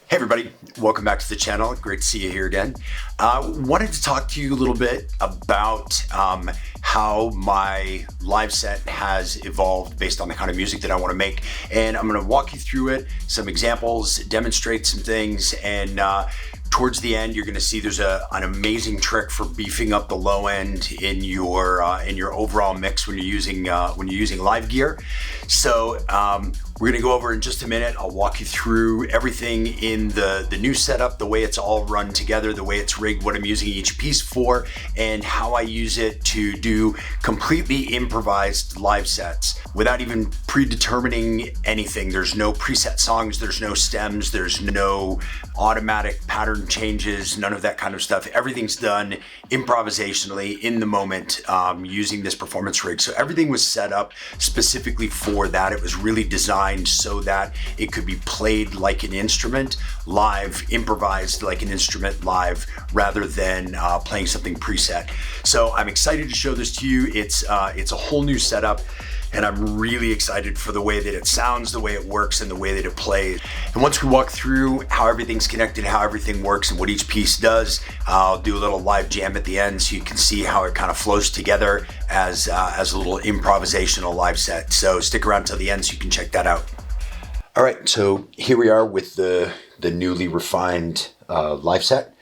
Hey everybody, welcome back to the channel. Great to see you here again. Wanted to talk to you a little bit about how my live set has evolved based on the kind of music that I want to make. And I'm going to walk you through it, some examples, demonstrate some things, and towards the end, you're going to see there's an amazing trick for beefing up the low end in your overall mix when you're using live gear. So we're going to go over in just a minute. I'll walk you through everything in the new setup, the way it's all run together, the way it's rigged, what I'm using each piece for, and how I use it to do completely improvised live sets without even predetermining anything. There's no preset songs, there's no stems, there's no automatic pattern changes, none of that kind of stuff. Everything's done improvisationally in the moment using this performance rig. So everything was set up specifically for that. It was really designed so that it could be played like an instrument live, improvised like an instrument live, rather than playing something preset. So I'm excited to show this to you. It's a whole new setup, and I'm really excited for the way that it sounds, the way it works, and the way that it plays. And once we walk through how everything's connected, how everything works, and what each piece does, I'll do a little live jam at the end so you can see how it kind of flows together as a little improvisational live set. So stick around till the end so you can check that out. All right, so here we are with the newly refined live set.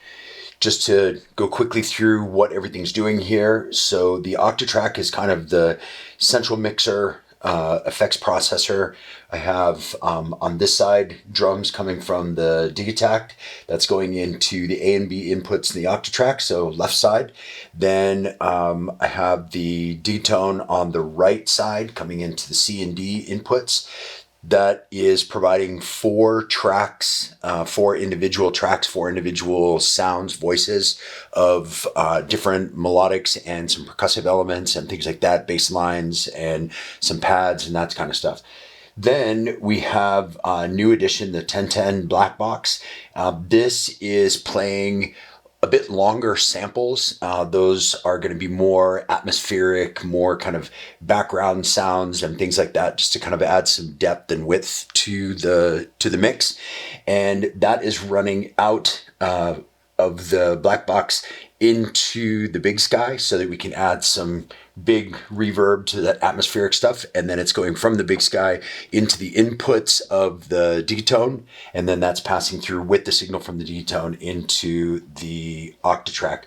Just to go quickly through what everything's doing here. So the Octatrack is kind of the central mixer, effects processor. I have on this side drums coming from the Digitakt. That's going into the A and B inputs in the Octatrack, so left side. Then I have the Digitone on the right side coming into the C and D inputs. That is providing four tracks, four individual sounds, voices of different melodics and some percussive elements and things like that, bass lines and some pads and that kind of stuff. Then we have a new addition, the 1010 Blackbox. This is playing a bit longer samples. Those are going to be more atmospheric, more kind of background sounds and things like that, just to kind of add some depth and width to the mix. And that is running out of the black box into the Big Sky so that we can add some big reverb to that atmospheric stuff. And then it's going from the Big Sky into the inputs of the Digitone, and then that's passing through with the signal from the Digitone into the Octatrack.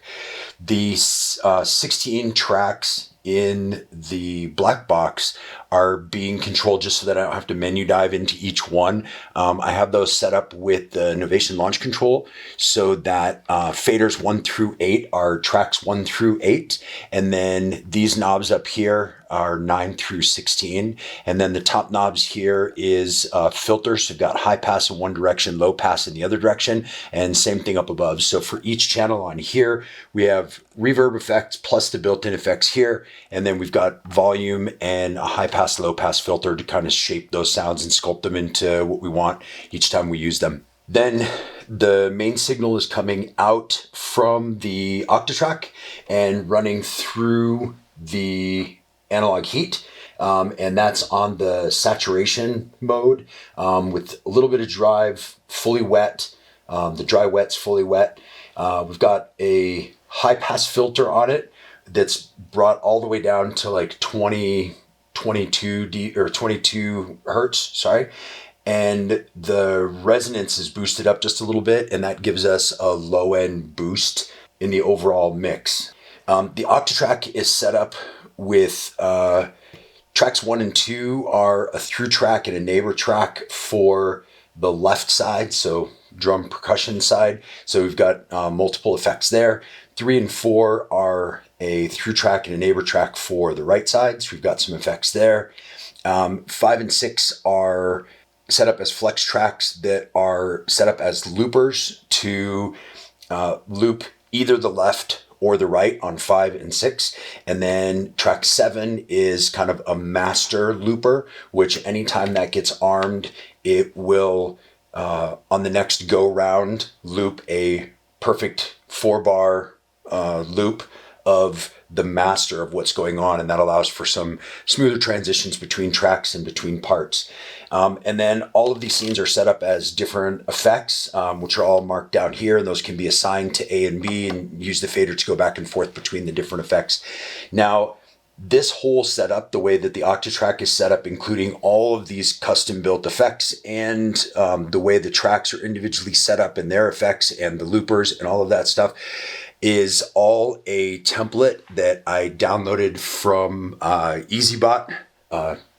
The 16 tracks in the black box are being controlled just so that I don't have to menu dive into each one. I have those set up with the Novation launch control so that faders 1 through 8 are tracks 1 through 8, and then these knobs up here are 9 through 16, and then the top knobs here is filters. So we've got high pass in one direction, low pass in the other direction, and same thing up above. So for each channel on here, we have reverb effects plus the built-in effects here, and then we've got volume and a high pass, low pass filter to kind of shape those sounds and sculpt them into what we want each time we use them. Then the main signal is coming out from the Octatrack and running through the analog heat, and that's on the saturation mode with a little bit of drive, fully wet. The dry wet's fully wet. We've got a high pass filter on it that's brought all the way down to like 22 hertz, sorry. And the resonance is boosted up just a little bit, and that gives us a low end boost in the overall mix. The Octatrack is set up with tracks 1 and 2 are a through track and a neighbor track for the left side, so drum percussion side. So we've got multiple effects there. 3 and 4 are a through track and a neighbor track for the right side, so we've got some effects there. 5 and 6 are set up as flex tracks that are set up as loopers to loop either the left or the right on 5 and 6. And then track 7 is kind of a master looper, which anytime that gets armed, it will, on the next go round, loop a perfect 4-bar loop of the master of what's going on, and that allows for some smoother transitions between tracks and between parts. And then all of these scenes are set up as different effects, which are all marked down here, and those can be assigned to A and B and use the fader to go back and forth between the different effects. Now, this whole setup, the way that the Octatrack is set up, including all of these custom built effects and the way the tracks are individually set up and their effects and the loopers and all of that stuff, is all a template that I downloaded from EasyBot,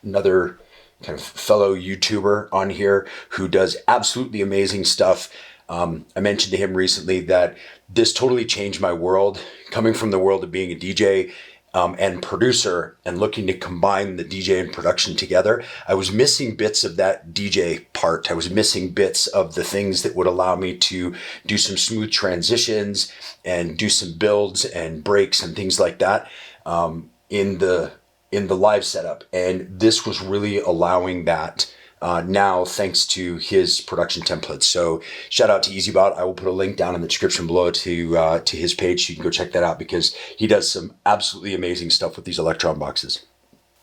another kind of fellow YouTuber on here who does absolutely amazing stuff. I mentioned to him recently that this totally changed my world, coming from the world of being a DJ and producer and looking to combine the DJ and production together. I was missing bits of that DJ part. I was missing bits of the things that would allow me to do some smooth transitions and do some builds and breaks and things like that in the live setup. And this was really allowing that now, thanks to his production templates. So shout out to EasyBot. I will put a link down in the description below to his page, so you can go check that out because he does some absolutely amazing stuff with these Elektron boxes.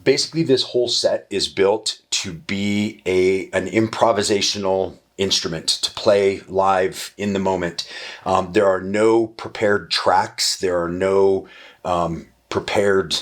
Basically, this whole set is built to be an improvisational instrument to play live in the moment. There are no prepared tracks. There are no prepared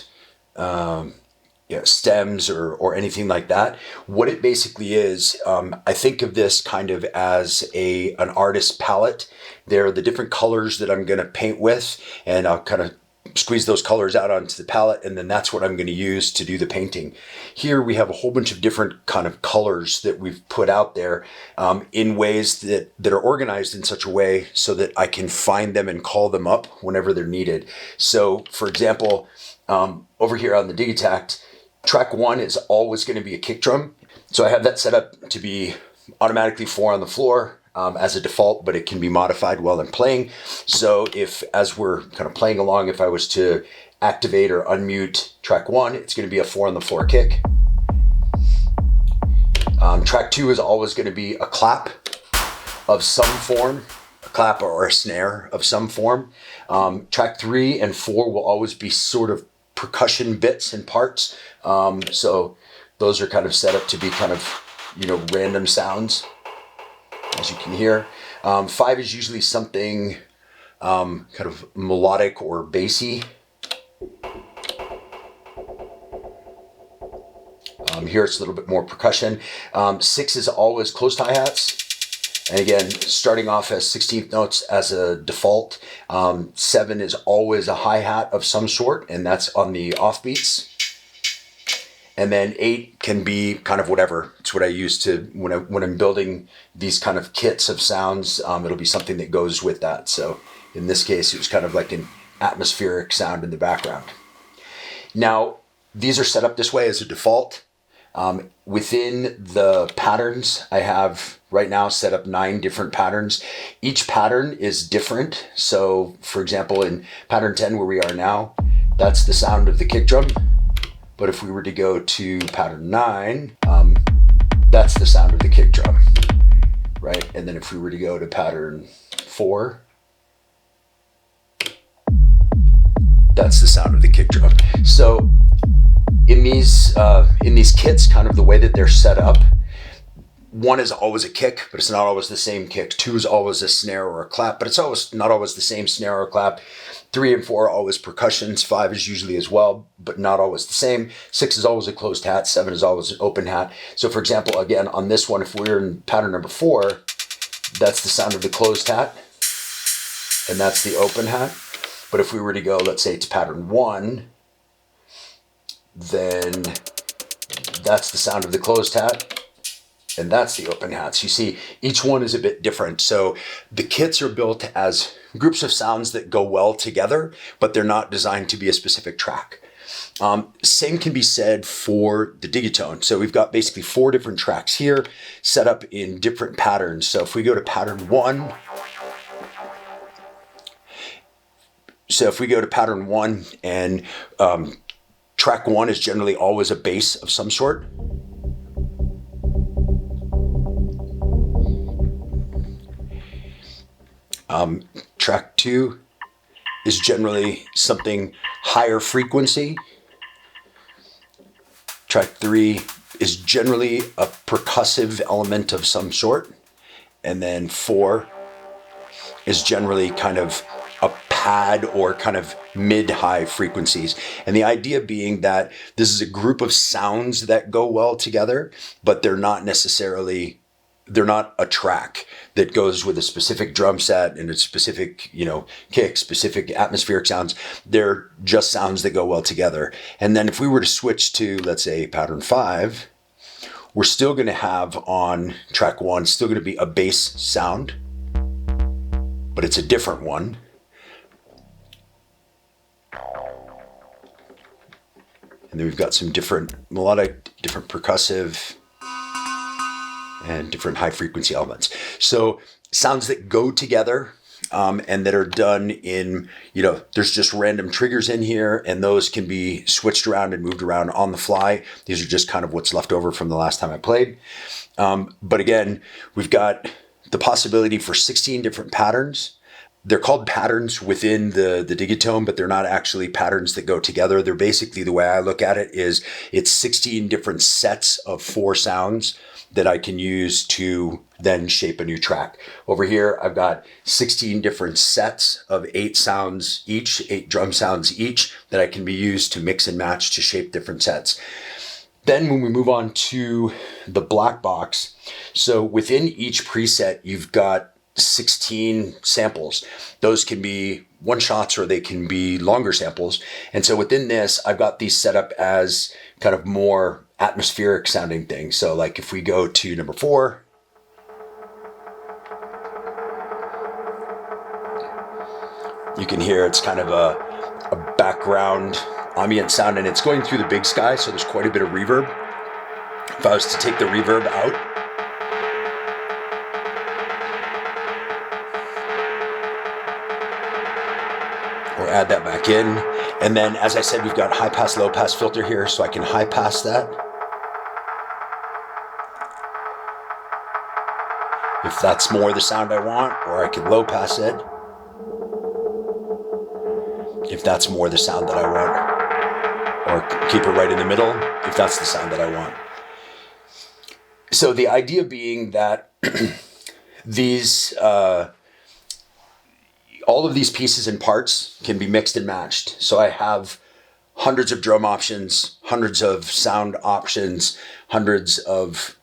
stems or anything like that. What it basically is, I think of this kind of as an artist palette. There are the different colors that I'm going to paint with, and I'll kind of squeeze those colors out onto the palette, and then that's what I'm going to use to do the painting. Here we have a whole bunch of different kind of colors that we've put out there in ways that are organized in such a way so that I can find them and call them up whenever they're needed. So for example, over here on the Digitakt, track 1 is always going to be a kick drum. So I have that set up to be automatically 4 on the floor as a default, but it can be modified while I'm playing. So if, as we're kind of playing along, if I was to activate or unmute track 1, it's going to be a 4 on the floor kick. Track 2 is always going to be a clap of some form, a clap or a snare of some form. Track 3 and 4 will always be sort of percussion bits and parts. So those are kind of set up to be kind of, random sounds, as you can hear. 5 is usually something kind of melodic or bassy. Here it's a little bit more percussion. 6 is always closed hi-hats. And again, starting off as 16th notes as a default. 7 is always a hi-hat of some sort, and that's on the offbeats. And then 8 can be kind of whatever. It's what I use to, when I'm building these kind of kits of sounds, it'll be something that goes with that. So in this case, it was kind of like an atmospheric sound in the background. Now, these are set up this way as a default. Within the patterns, I have right now set up 9 different patterns. Each pattern is different. So for example, in pattern 10 where we are now, that's the sound of the kick drum. But if we were to go to pattern 9, that's the sound of the kick drum, right? And then if we were to go to pattern 4, that's the sound of the kick drum. So in these kits, kind of the way that they're set up, 1 is always a kick, but it's not always the same kick. 2 is always a snare or a clap, but it's not always the same snare or clap. 3 and 4 are always percussions. 5 is usually as well, but not always the same. 6 is always a closed hat. 7 is always an open hat. So for example, again, on this one, if we're in pattern number 4, that's the sound of the closed hat, and that's the open hat. But if we were to go, let's say to pattern 1, then that's the sound of the closed hat, and that's the open hats. You see, each one is a bit different. So the kits are built as groups of sounds that go well together, but they're not designed to be a specific track. Same can be said for the Digitone. So we've got basically 4 different tracks here set up in different patterns. So if we go to pattern 1, and track 1 is generally always a bass of some sort. Track 2 is generally something higher frequency. Track 3 is generally a percussive element of some sort. And then 4 is generally kind of a pad or kind of mid-high frequencies. And the idea being that this is a group of sounds that go well together, but they're not a track that goes with a specific drum set and a specific, kick, specific atmospheric sounds. They're just sounds that go well together. And then if we were to switch to, let's say, pattern 5, we're still going to have on track 1, still going to be a bass sound, but it's a different one. And then we've got some different melodic, different percussive, and different high frequency elements. So sounds that go together and that are done in, there's just random triggers in here, and those can be switched around and moved around on the fly. These are just kind of what's left over from the last time I played. But again, we've got the possibility for 16 different patterns. They're called patterns within the Digitone, but they're not actually patterns that go together. They're basically, the way I look at it is it's 16 different sets of 4 sounds that I can use to then shape a new track. Over here, I've got 16 different sets of 8 sounds each, 8 drum sounds each, that I can be used to mix and match to shape different sets. Then when we move on to the Blackbox, so within each preset, you've got 16 samples. Those can be one shots or they can be longer samples. And so within this, I've got these set up as kind of more atmospheric sounding things. So like if we go to number 4, you can hear it's kind of a background ambient sound, and it's going through the big sky, so there's quite a bit of reverb. If I was to take the reverb out, or add that back in, and then as I said, we've got high pass, low pass filter here, so I can high pass that if that's more the sound I want, or I can low pass it if that's more the sound that I want, or keep it right in the middle if that's the sound that I want. So the idea being that these all of these pieces and parts can be mixed and matched. So I have hundreds of drum options, hundreds of sound options, hundreds of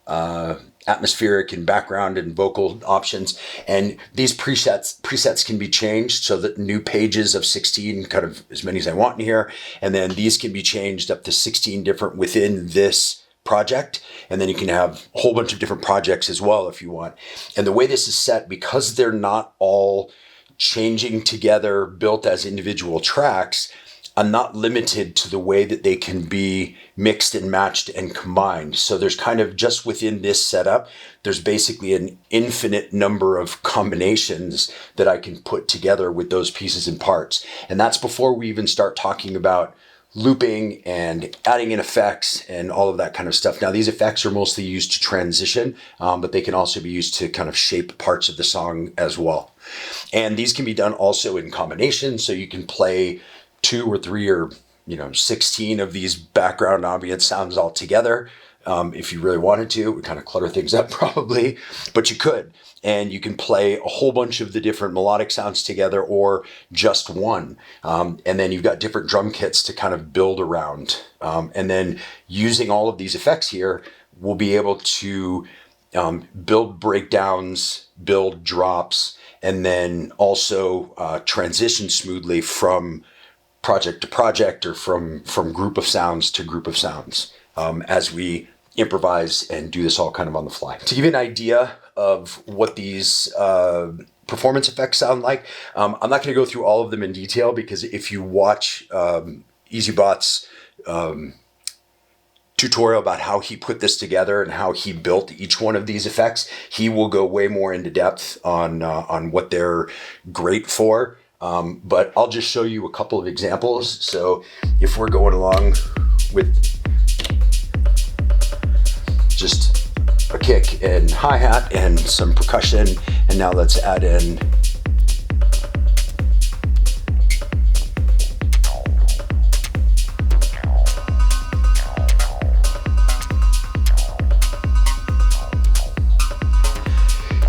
atmospheric and background and vocal options. And these presets can be changed so that new pages of 16, kind of as many as I want in here. And then these can be changed up to 16 different within this project. And then you can have a whole bunch of different projects as well if you want. And the way this is set, because they're not all changing together, built as individual tracks, I'm not limited to the way that they can be mixed and matched and combined. So there's kind of, just within this setup, there's basically an infinite number of combinations that I can put together with those pieces and parts. And that's before we even start talking about looping and adding in effects and all of that kind of stuff. Now, these effects are mostly used to transition, but they can also be used to kind of shape parts of the song as well. And these can be done also in combination, so you can play 2 or 3 or 16 of these background ambient sounds all together. If you really wanted to, it would kind of clutter things up probably, but you could. And you can play a whole bunch of the different melodic sounds together, or just one. And then you've got different drum kits to kind of build around. And then using all of these effects here, we'll be able to build breakdowns, build drops, and then also transition smoothly from project to project, or from group of sounds to group of sounds, as we improvise and do this all kind of on the fly. To give you an idea of what these performance effects sound like, I'm not going to go through all of them in detail, because if you watch EasyBot's tutorial about how he put this together and how he built each one of these effects, he will go way more into depth on what they're great for. But I'll just show you a couple of examples. So if we're going along with just a kick and hi-hat and some percussion, and now let's add in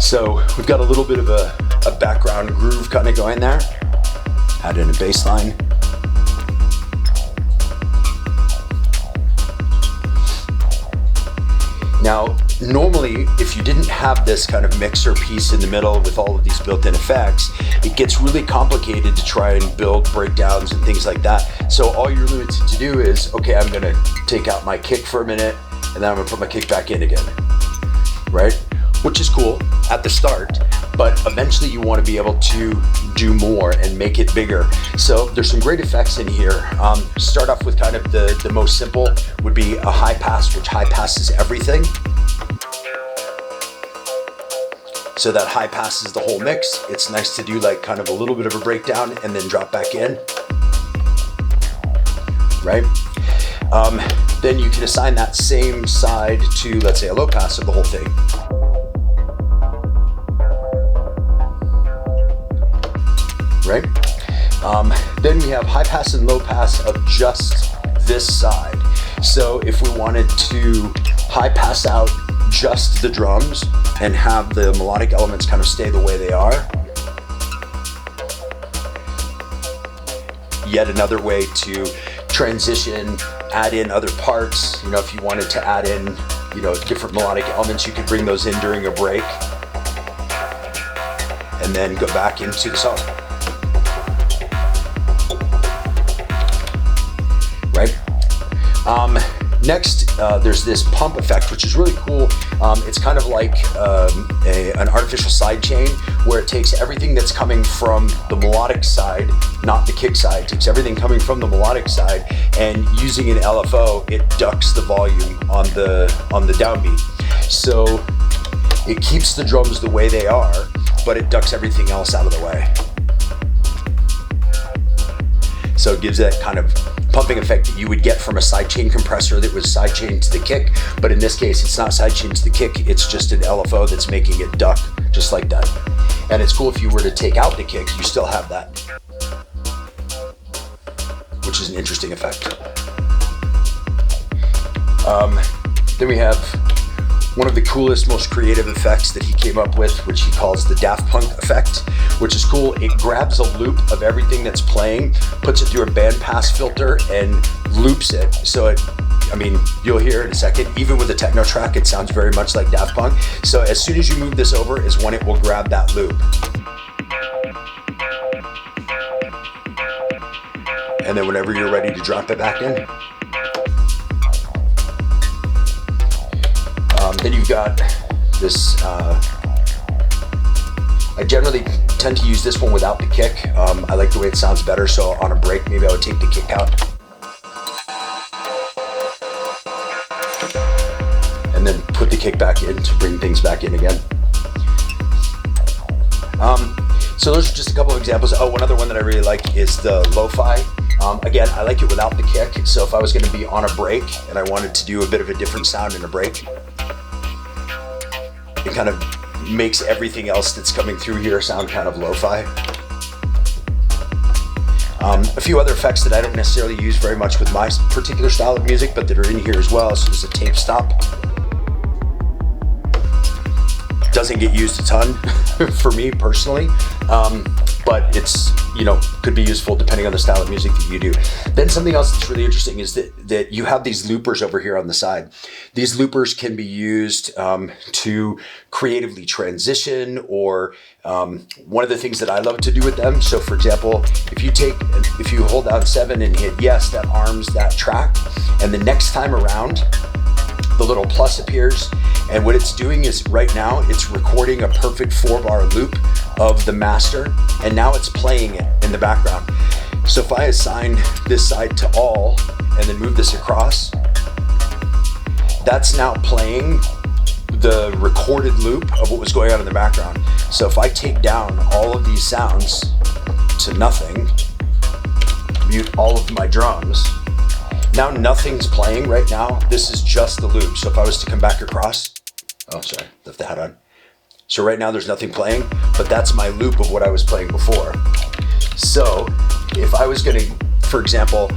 So we've got a little bit of a background groove kind of going there. Add in a bass line. Now, normally, if you didn't have this kind of mixer piece in the middle with all of these built-in effects, it gets really complicated to try and build breakdowns and things like that. So all you're limited to do is, okay, I'm gonna take out my kick for a minute, and then I'm gonna put my kick back in again, right? Which is cool at the start, but eventually you want to be able to do more and make it bigger. So there's some great effects in here. Start off with kind of the most simple would be a high pass, which high passes everything. So that high passes the whole mix. It's nice to do like kind of a little bit of a breakdown and then drop back in, right? Then you can assign that same side to, let's say, a low pass of the whole thing. Right? Then we have high pass and low pass of just this side. So if we wanted to high pass out just the drums and have the melodic elements kind of stay the way they are. Yet another way to transition, add in other parts. You know, if you wanted to add in, you know, different melodic elements, you could bring those in during a break and then go back into the song. Right? Next, there's this pump effect, which is really cool. It's kind of like an artificial side chain where it takes everything that's coming from the melodic side, not the kick side. It takes everything coming from the melodic side, and using an LFO, it ducks the volume on the downbeat. So it keeps the drums the way they are, but it ducks everything else out of the way. So it gives that kind of pumping effect that you would get from a sidechain compressor that was sidechained to the kick, but in this case it's not sidechained to the kick, it's just an LFO that's making it duck just like that. And it's cool if you were to take out the kick, you still have that, which is an interesting effect. Then we have one of the coolest, most creative effects that he came up with, which he calls the Daft Punk effect, which is cool. It grabs a loop of everything that's playing, puts it through a bandpass filter, and loops it. So it, I mean, you'll hear in a second, even with the Techno track, it sounds very much like Daft Punk. So as soon as you move this over is when it will grab that loop. And then whenever you're ready to drop it back in. Then you've got this, I generally tend to use this one without the kick. I like the way it sounds better, so on a break, maybe I would take the kick out. And then put the kick back in to bring things back in again. So those are just a couple of examples. Oh, one other one that I really like is the lo-fi. Again, I like it without the kick, so if I was gonna be on a break and I wanted to do a bit of a different sound in a break, it kind of makes everything else that's coming through here sound kind of lo-fi. A few other effects that I don't necessarily use very much with my particular style of music, but that are in here as well. So there's a tape stop. Doesn't get used a ton for me personally, but it's, you know, could be useful depending on the style of music that you do. Then something else that's really interesting is that you have these loopers over here on the side. These loopers can be used to creatively transition, or one of the things that I love to do with them. So for example, if you hold down 7 and hit yes, that arms that track, and the next time around, the little plus appears, and what it's doing is right now it's recording a perfect 4-bar loop of the master, and now it's playing it in the background. So if I assign this side to all and then move this across, that's now playing the recorded loop of what was going on in the background. So if I take down all of these sounds to nothing, mute all of my drums, now nothing's playing right now. This is just the loop. So if I was to come back across, oh, sorry, left the hat on. So right now there's nothing playing, but that's my loop of what I was playing before. So if I was gonna, for example,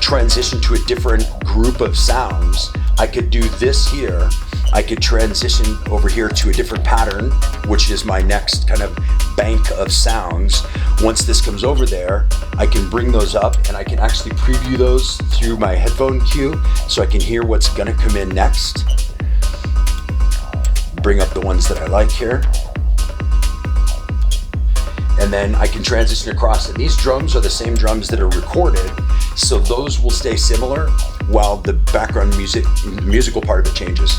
transition to a different group of sounds, I could do this here, I could transition over here to a different pattern, which is my next kind of bank of sounds. Once this comes over there, I can bring those up and I can actually preview those through my headphone cue so I can hear what's gonna come in next. Bring up the ones that I like here. And then I can transition across, and these drums are the same drums that are recorded, so those will stay similar while the background music, the musical part of it changes.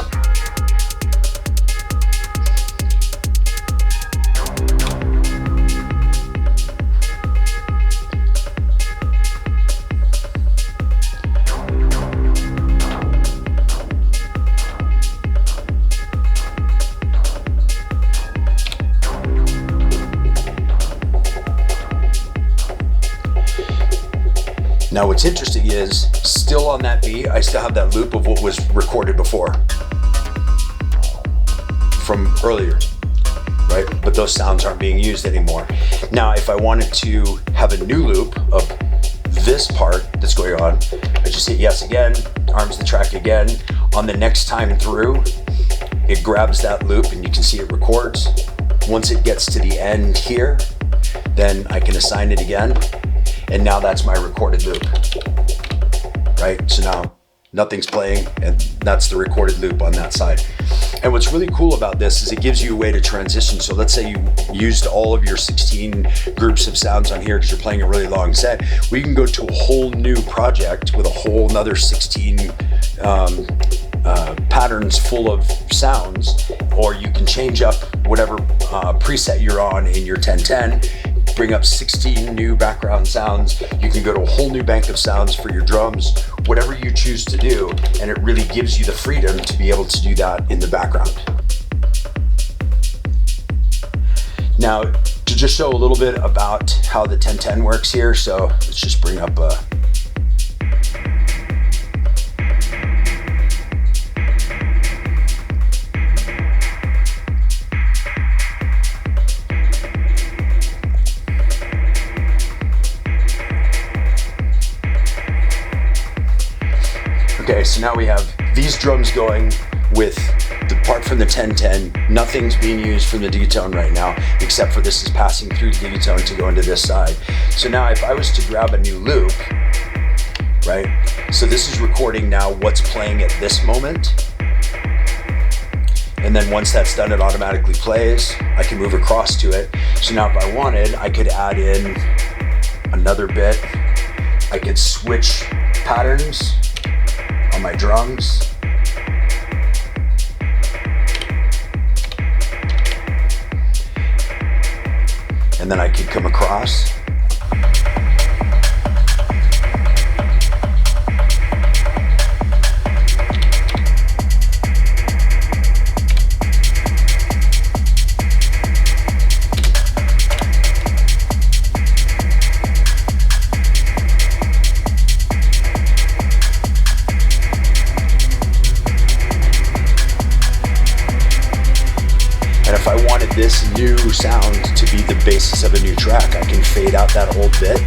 Now what's interesting is, still on that beat, I still have that loop of what was recorded before from earlier, right? But those sounds aren't being used anymore. Now, if I wanted to have a new loop of this part that's going on, I just hit yes again, arms the track again. On the next time through, it grabs that loop and you can see it records. Once it gets to the end here, then I can assign it again. And now that's my recorded loop, right? So now nothing's playing and that's the recorded loop on that side. And what's really cool about this is it gives you a way to transition. So let's say you used all of your 16 groups of sounds on here because you're playing a really long set. We can go to a whole new project with a whole nother 16 patterns full of sounds, or you can change up whatever preset you're on in your 1010, bring up 16 new background sounds. You can go to a whole new bank of sounds for your drums, whatever you choose to do, and it really gives you the freedom to be able to do that in the background. Now, to just show a little bit about how the 1010 works here, so let's just bring up a Okay, so now we have these drums going with the part from the 1010. Nothing's being used from the Digitone right now, except for this is passing through the Digitone to go into this side. So now if I was to grab a new loop, right? So this is recording now what's playing at this moment. And then once that's done, it automatically plays. I can move across to it. So now if I wanted, I could add in another bit. I could switch patterns on my drums. And then I could come across. If I wanted this new sound to be the basis of a new track, I can fade out that old bit.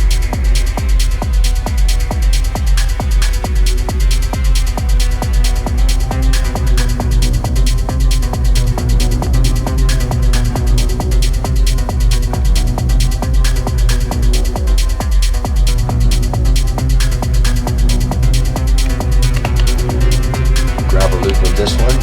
Grab a loop of this one.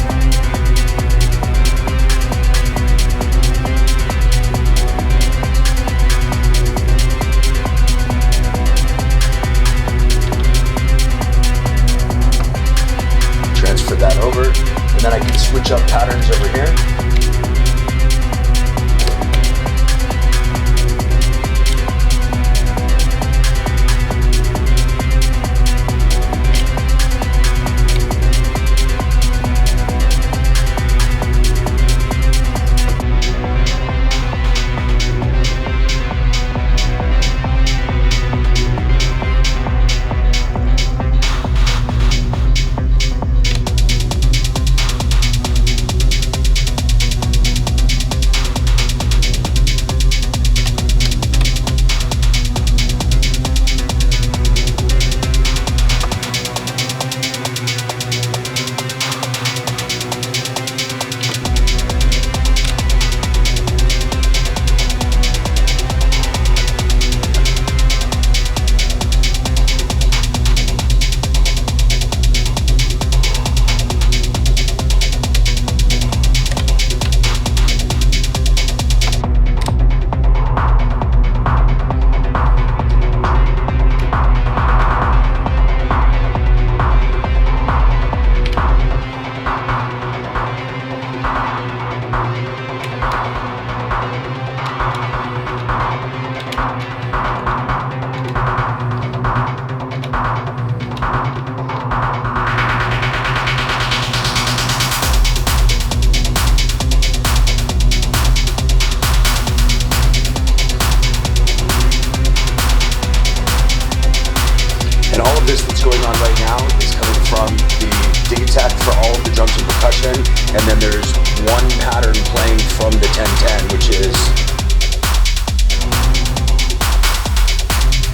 right now is coming from the Digitakt for all of the drums and percussion, and then there's one pattern playing from the 1010, which is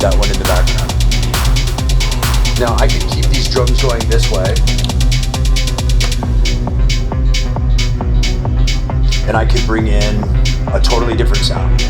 that one in the background. Now I can keep these drums going this way, and I could bring in a totally different sound.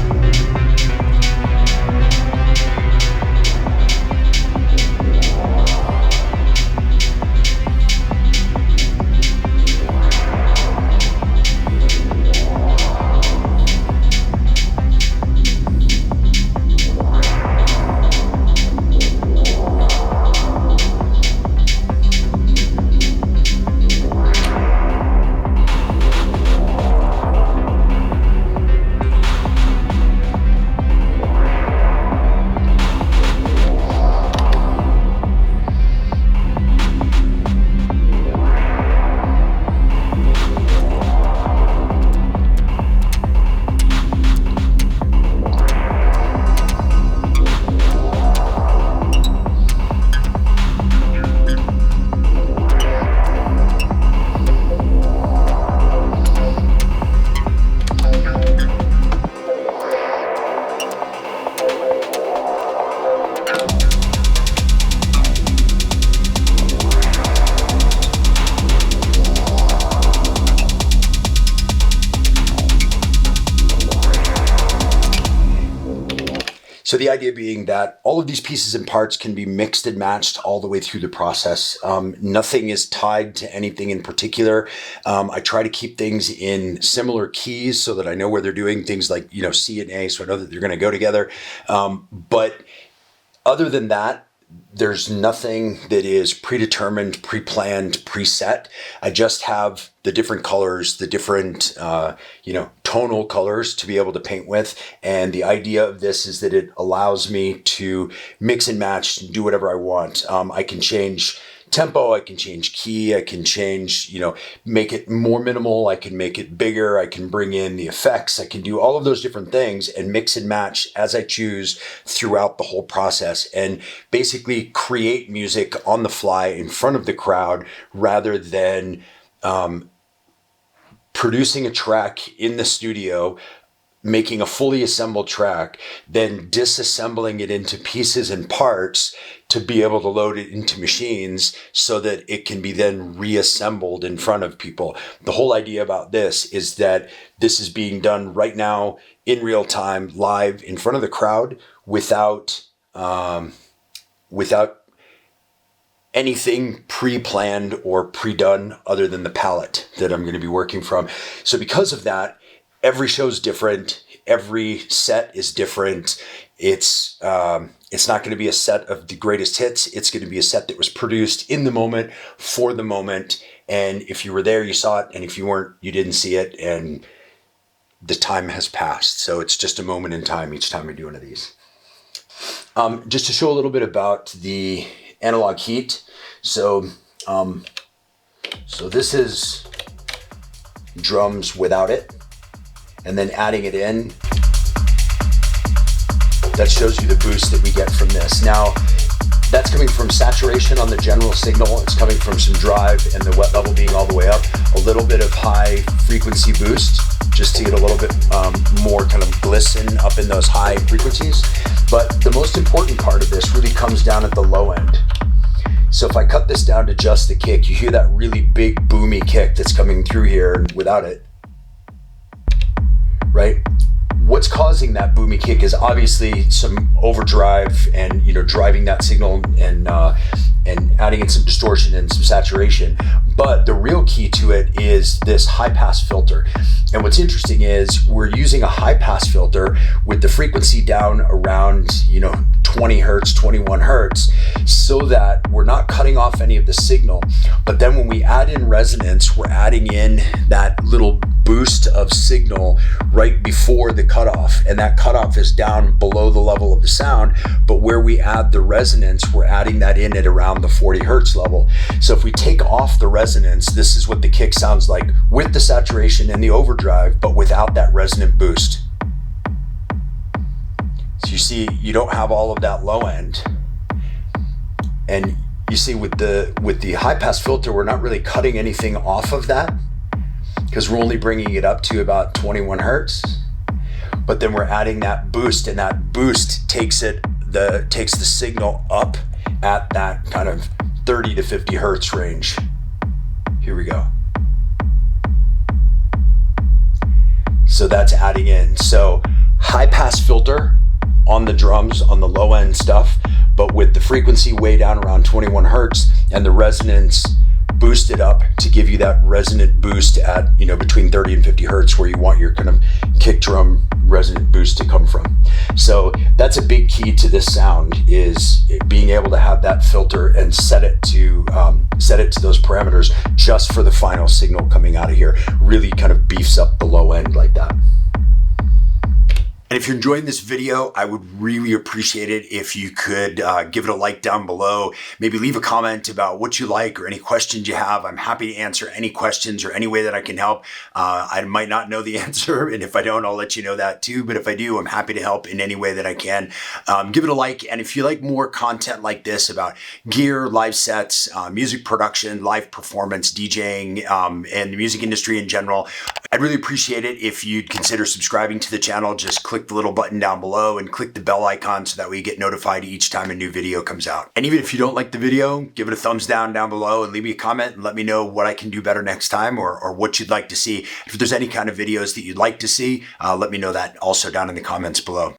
So the idea being that all of these pieces and parts can be mixed and matched all the way through the process. Nothing is tied to anything in particular. I try to keep things in similar keys so that I know where they're doing things like, C and A, so I know that they're going to go together. But other than that, there's nothing that is predetermined, pre-planned, preset. I just have the different colors, the different, tonal colors to be able to paint with. And the idea of this is that it allows me to mix and match and do whatever I want. I can change tempo, I can change key, I can change, make it more minimal, I can make it bigger, I can bring in the effects, I can do all of those different things and mix and match as I choose throughout the whole process, and basically create music on the fly in front of the crowd rather than producing a track in the studio, making a fully assembled track, then disassembling it into pieces and parts to be able to load it into machines so that it can be then reassembled in front of people. The whole idea about this is that this is being done right now in real time, live in front of the crowd without anything pre-planned or pre-done other than the palette that I'm going to be working from. So because of that, every show's different. Every set is different. It's not going to be a set of the greatest hits. It's going to be a set that was produced in the moment for the moment. And if you were there, you saw it. And if you weren't, you didn't see it. And the time has passed. So it's just a moment in time each time we do one of these. Just to show a little bit about the analog heat. So this is drums without it, and then adding it in, that shows you the boost that we get from this. Now, that's coming from saturation on the general signal. It's coming from some drive and the wet level being all the way up, a little bit of high frequency boost just to get a little bit more kind of glisten up in those high frequencies. But the most important part of this really comes down at the low end. So if I cut this down to just the kick, you hear that really big boomy kick that's coming through here without it, right? What's causing that boomy kick is obviously some overdrive and driving that signal and adding in some distortion and some saturation. But the real key to it is this high pass filter. And what's interesting is we're using a high pass filter with the frequency down around 20 hertz, 21 hertz, so that we're not cutting off any of the signal. But then when we add in resonance, we're adding in that little boost of signal right before the cutoff, and that cutoff is down below the level of the sound, but where we add the resonance, we're adding that in at around the 40 hertz level. So if we take off the resonance, this is what the kick sounds like with the saturation and the overdrive, but without that resonant boost. So you see, you don't have all of that low end, and you see with the high pass filter, we're not really cutting anything off of that because we're only bringing it up to about 21 hertz. But then we're adding that boost, and that boost takes the signal up at that kind of 30 to 50 hertz range. Here we go. So that's adding in. So high pass filter on the drums, on the low end stuff, but with the frequency way down around 21 hertz and the resonance boosted up to give you that resonant boost at, you know, between 30 and 50 hertz where you want your kind of kick drum resonant boost to come from. So that's a big key to this sound, is being able to have that filter and set it to those parameters just for the final signal coming out of here. Really kind of beefs up the low end like that. And if you're enjoying this video, I would really appreciate it if you could give it a like down below. Maybe leave a comment about what you like or any questions you have. I'm happy to answer any questions or any way that I can help. I might not know the answer, and if I don't, I'll let you know that too. But if I do, I'm happy to help in any way that I can. Give it a like, and if you like more content like this about gear, live sets, music production, live performance, DJing, and the music industry in general, I'd really appreciate it if you'd consider subscribing to the channel. Just click the little button down below and click the bell icon so that way you get notified each time a new video comes out. And even if you don't like the video, give it a thumbs down below and leave me a comment and let me know what I can do better next time, or what you'd like to see. If there's any kind of videos that you'd like to see, let me know that also down in the comments below.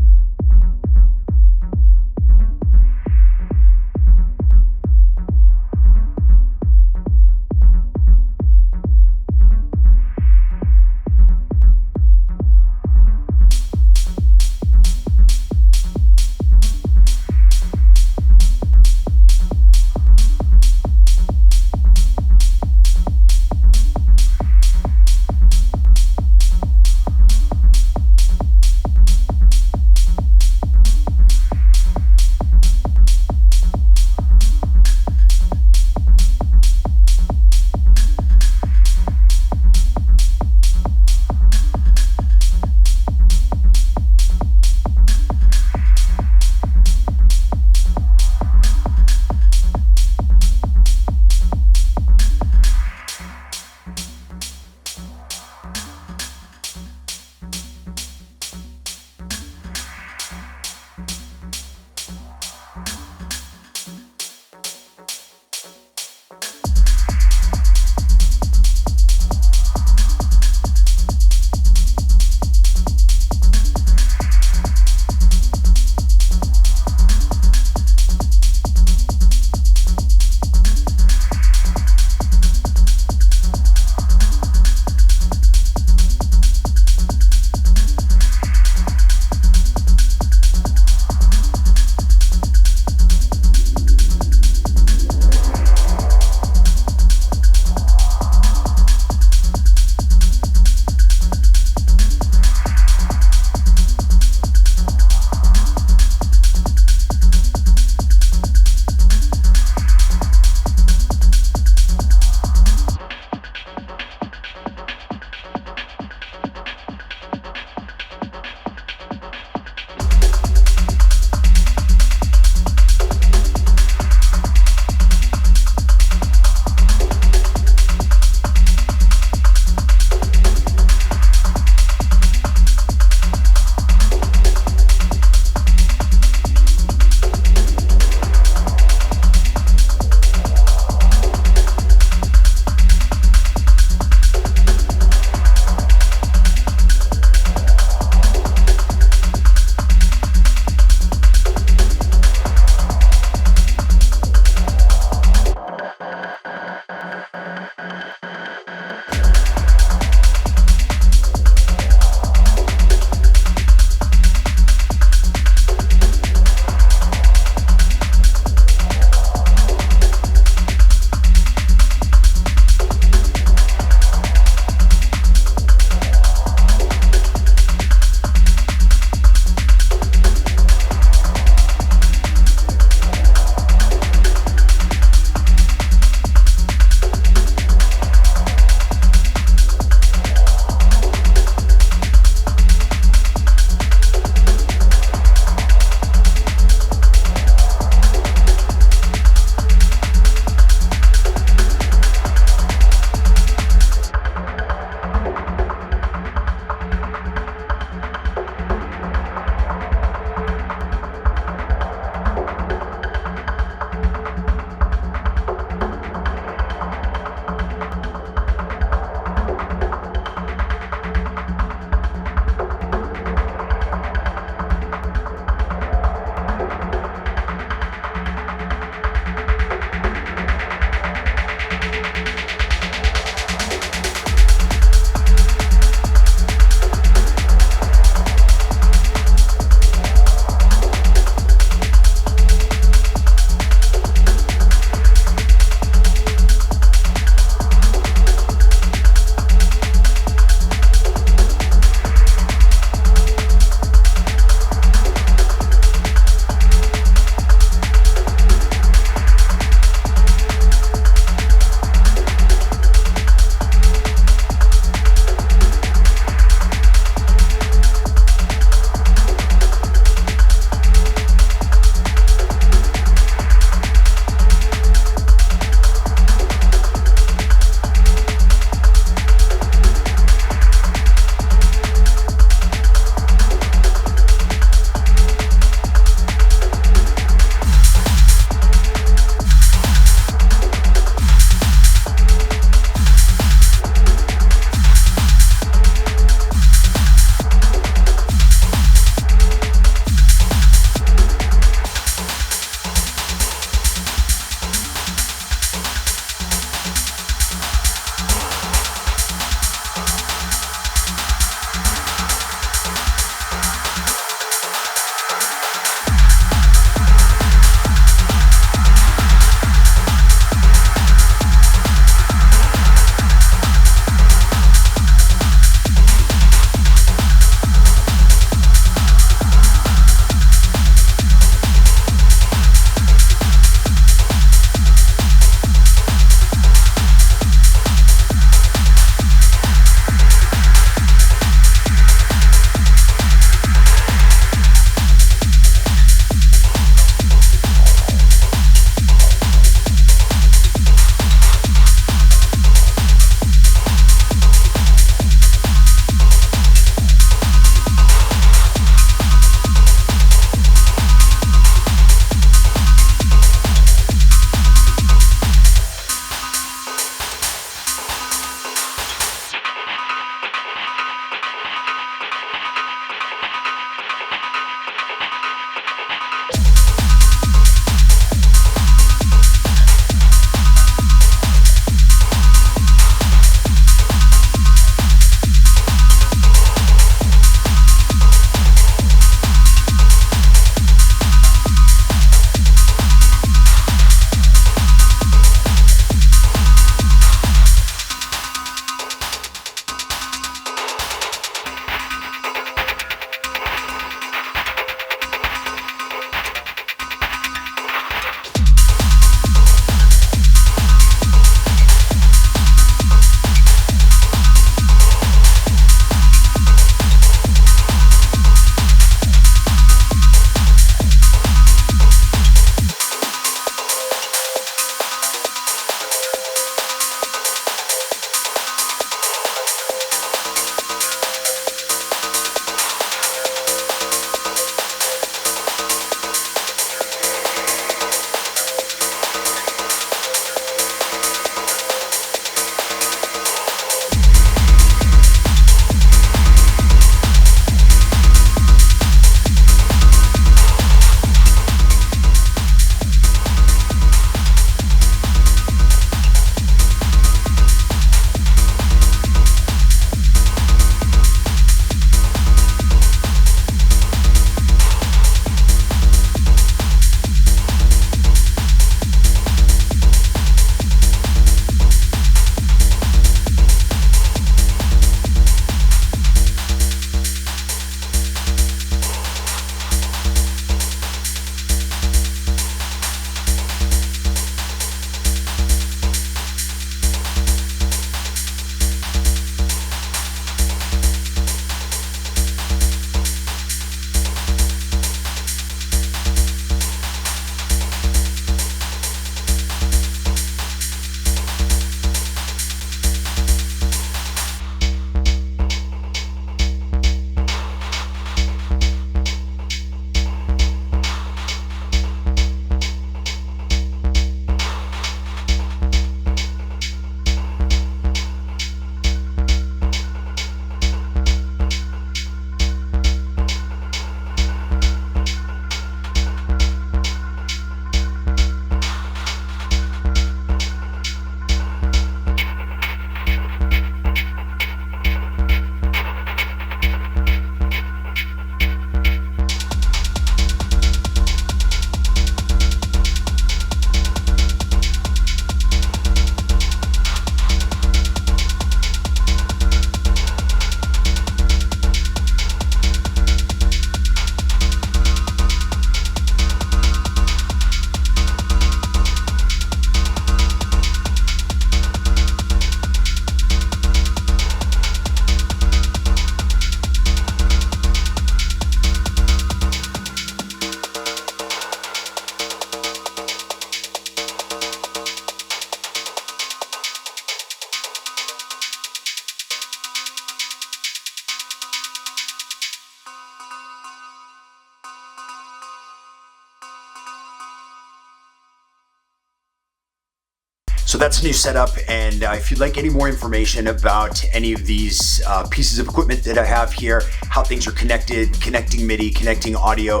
So that's a new setup, and if you'd like any more information about any of these pieces of equipment that I have here, how things are connected, connecting MIDI, connecting audio,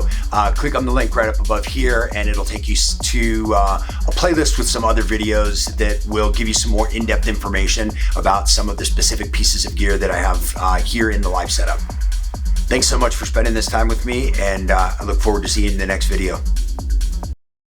click on the link right up above here and it'll take you to a playlist with some other videos that will give you some more in-depth information about some of the specific pieces of gear that I have here in the live setup. Thanks so much for spending this time with me, and I look forward to seeing you in the next video.